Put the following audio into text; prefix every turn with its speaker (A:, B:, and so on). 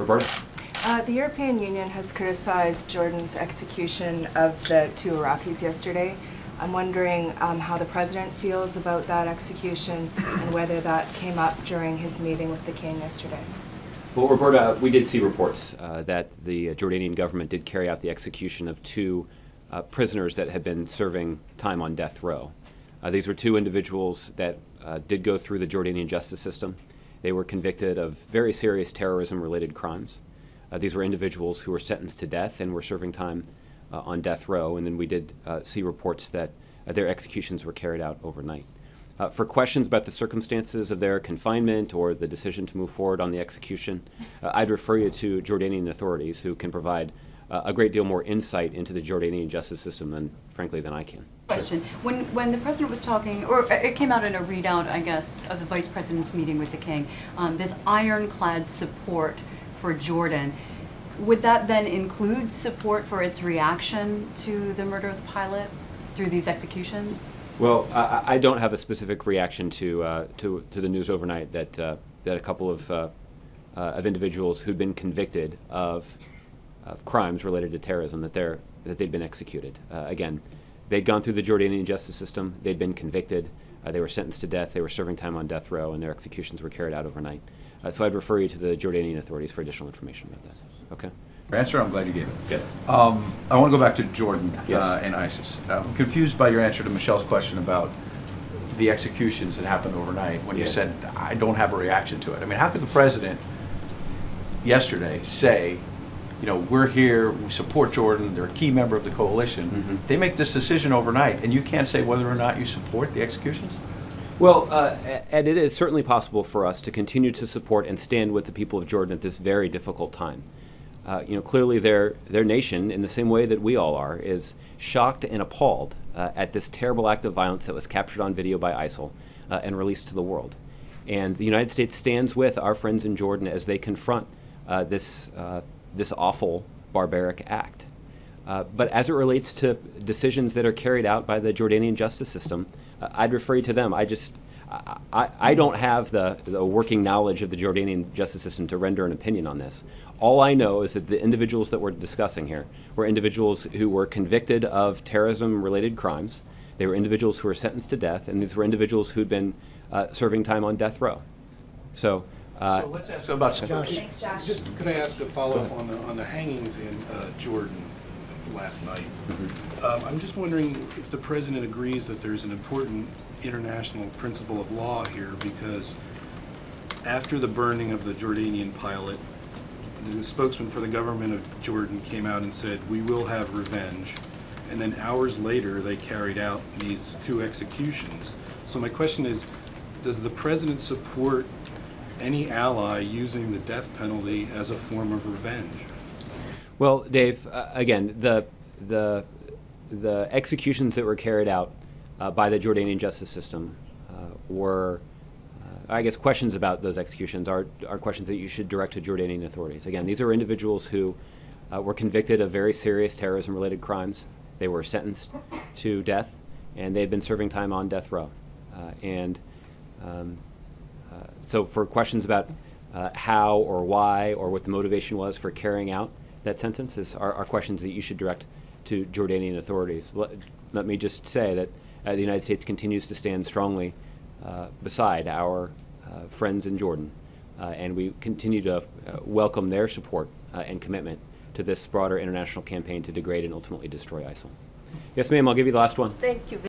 A: Roberta?
B: The European Union has criticized Jordan's execution of the 2 Iraqis yesterday. I'm wondering how the President feels about that execution and whether that came up during his meeting with the King yesterday.
A: Well, Roberta, we did see reports that the Jordanian government did carry out the execution of 2 prisoners that had been serving time on death row. These were 2 individuals that did go through the Jordanian justice system. They were convicted of very serious terrorism-related crimes. These were individuals who were sentenced to death and were serving time on death row, and then we did see reports that their executions were carried out overnight. For questions about the circumstances of their confinement or the decision to move forward on the execution, I'd refer you to Jordanian authorities who can provide a great deal more insight into the Jordanian justice system than, frankly, than I can.
C: Question. When the President was talking, or it came out in a readout, I guess, of the Vice President's meeting with the King, this ironclad support for Jordan, would that then include support for its reaction to the murder of the pilot through these executions?
A: Well, I don't have a specific reaction to the news overnight that that a couple of individuals who'd been convicted of crimes related to terrorism that they'd been executed. Again, they'd gone through the Jordanian justice system. They'd been convicted. They were sentenced to death. They were serving time on death row, and their executions were carried out overnight. So I'd refer you to the Jordanian authorities for additional information about that. Okay.
D: Your answer, I'm glad you gave it.
A: Good.
D: I want to go back to Jordan
A: Yes.
D: and ISIS. I'm confused by your answer to Michelle's question about the executions that happened overnight when you said, I don't have a reaction to it. I mean, how could the President yesterday say, you know, we're here, we support Jordan, they're a key member of the coalition.
A: Mm-hmm.
D: They make this decision overnight, and you can't say whether or not you support the executions?
A: Well, and it is certainly possible for us to continue to support and stand with the people of Jordan at this very difficult time. You know, clearly their nation, in the same way that we all are, is shocked and appalled at this terrible act of violence that was captured on video by ISIL and released to the world. And the United States stands with our friends in Jordan as they confront this awful, barbaric act. But as it relates to decisions that are carried out by the Jordanian justice system, I'd refer you to them. I don't have the working knowledge of the Jordanian justice system to render an opinion on this. All I know is that the individuals that we're discussing here were individuals who were convicted of terrorism-related crimes. They were individuals who were sentenced to death, and these were individuals who'd been serving time on death row. So
D: let's ask about security.
E: Thanks, Josh. Just could I ask a follow-up on the hangings in Jordan last night?
A: Mm-hmm.
E: I'm just wondering if the President agrees that there's an important international principle of law here, because after the burning of the Jordanian pilot, the spokesman for the government of Jordan came out and said, we will have revenge. And then hours later, they carried out these 2 executions. So my question is, does the President support any ally using the death penalty as a form of revenge?
A: Well, Dave, again, the executions that were carried out by the Jordanian justice system were, I guess, questions about those executions are questions that you should direct to Jordanian authorities. Again, these are individuals who were convicted of very serious terrorism-related crimes. They were sentenced to death, and they had been serving time on death row. So for questions about how or why or what the motivation was for carrying out that sentence are questions that you should direct to Jordanian authorities. Let me just say that the United States continues to stand strongly beside our friends in Jordan, and we continue to welcome their support and commitment to this broader international campaign to degrade and ultimately destroy ISIL. Yes, ma'am, I'll give you the last one.
F: Thank you.